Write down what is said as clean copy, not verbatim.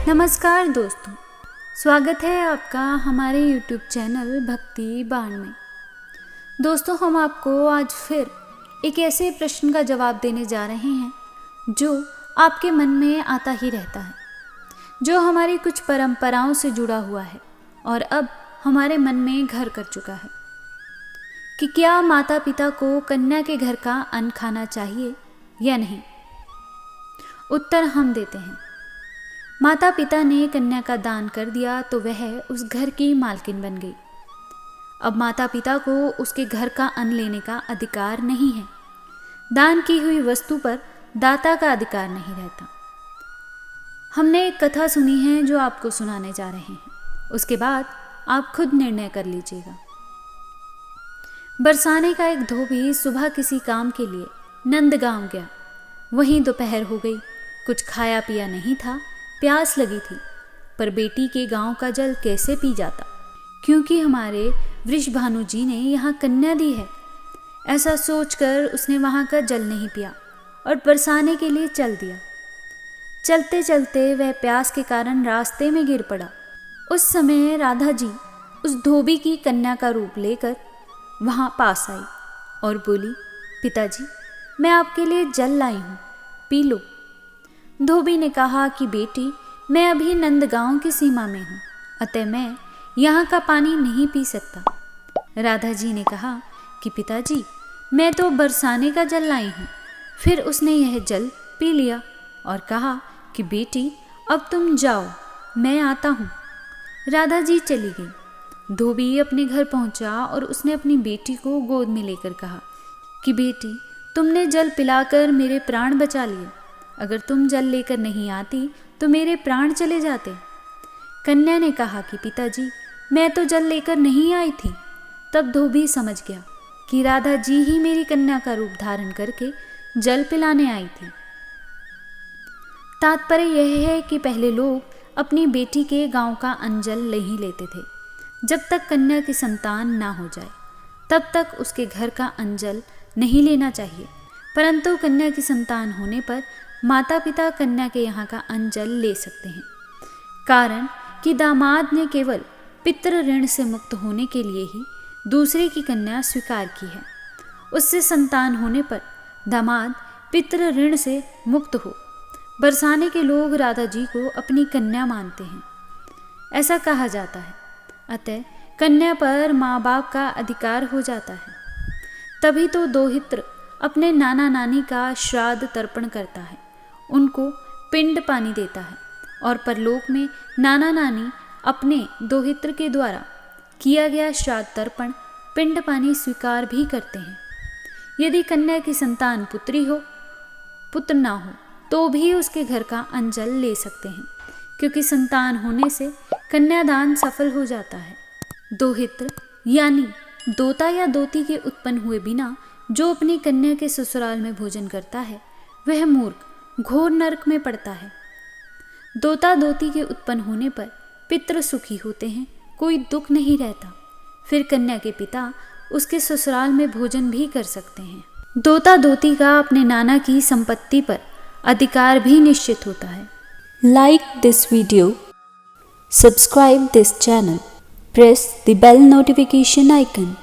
नमस्कार दोस्तों, स्वागत है आपका हमारे YouTube चैनल भक्ति बाण में। दोस्तों, हम आपको आज फिर एक ऐसे प्रश्न का जवाब देने जा रहे हैं जो आपके मन में आता ही रहता है, जो हमारी कुछ परंपराओं से जुड़ा हुआ है और अब हमारे मन में घर कर चुका है कि क्या माता पिता को कन्या के घर का अन्न खाना चाहिए या नहीं। उत्तर हम देते हैं। माता पिता ने कन्या का दान कर दिया तो वह उस घर की मालकिन बन गई। अब माता पिता को उसके घर का अन्न लेने का अधिकार नहीं है। दान की हुई वस्तु पर दाता का अधिकार नहीं रहता। हमने एक कथा सुनी है जो आपको सुनाने जा रहे हैं, उसके बाद आप खुद निर्णय कर लीजिएगा। बरसाने का एक धोबी सुबह किसी काम के लिए नंदगांव गया। वहीं दोपहर हो गई, कुछ खाया पिया नहीं था, प्यास लगी थी, पर बेटी के गांव का जल कैसे पी जाता, क्योंकि हमारे वृषभानु जी ने यहाँ कन्या दी है। ऐसा सोचकर उसने वहाँ का जल नहीं पिया और बरसाने के लिए चल दिया। चलते चलते वह प्यास के कारण रास्ते में गिर पड़ा। उस समय राधा जी उस धोबी की कन्या का रूप लेकर वहाँ पास आई और बोली, पिताजी, मैं आपके लिए जल लाई हूँ, पी लो। धोबी ने कहा कि बेटी, मैं अभी नंदगांव की सीमा में हूँ, अतः मैं यहाँ का पानी नहीं पी सकता। राधा जी ने कहा कि पिताजी, मैं तो बरसाने का जल लाई हूँ। फिर उसने यह जल पी लिया और कहा कि बेटी, अब तुम जाओ, मैं आता हूँ। राधा जी चली गई। धोबी अपने घर पहुँचा और उसने अपनी बेटी को गोद में लेकर कहा कि बेटी, तुमने जल पिलाकर मेरे प्राण बचा लिए। अगर तुम जल लेकर नहीं आती तो मेरे प्राण चले जाते। कन्या ने कहा कि पिताजी, मैं तो जल लेकर नहीं आई थी। तब धोबी समझ गया कि राधा जी ही मेरी कन्या का रूप धारण करके जल पिलाने आई थी। तात्पर्य यह है कि पहले लोग अपनी बेटी के गांव का अन्न नहीं लेते थे। जब तक कन्या की संतान ना हो जाए तब तक उसके घर का अन्न नहीं लेना चाहिए, परंतु कन्या की संतान होने पर माता पिता कन्या के यहाँ का अन्न ले सकते हैं। कारण कि दामाद ने केवल पितृ ऋण से मुक्त होने के लिए ही दूसरे की कन्या स्वीकार की है। उससे संतान होने पर दामाद पितृ ऋण से मुक्त हो। बरसाने के लोग राधा जी को अपनी कन्या मानते हैं, ऐसा कहा जाता है। अतः कन्या पर माँ बाप का अधिकार हो जाता है। तभी तो दोहित्र अपने नाना नानी का श्राद्ध तर्पण करता है, उनको पिंड पानी देता है और परलोक में नाना नानी अपने दोहित्र के द्वारा किया गया श्राद्ध तर्पण पिंड पानी स्वीकार भी करते हैं। यदि कन्या की संतान पुत्री हो, पुत्र ना हो, तो भी उसके घर का अन्न ले सकते हैं, क्योंकि संतान होने से कन्यादान सफल हो जाता है। दोहित्र यानी दोता या दोती के उत्पन्न हुए बिना जो अपनी कन्या के ससुराल में भोजन करता है, वह मूर्ख घोर नरक में पड़ता है। दोता दोती के उत्पन्न होने पर पितृ सुखी होते हैं, कोई दुख नहीं रहता। फिर कन्या के पिता उसके ससुराल में भोजन भी कर सकते हैं। दोता दोती का अपने नाना की संपत्ति पर अधिकार भी निश्चित होता है। Like this video, subscribe this channel, press the bell notification icon.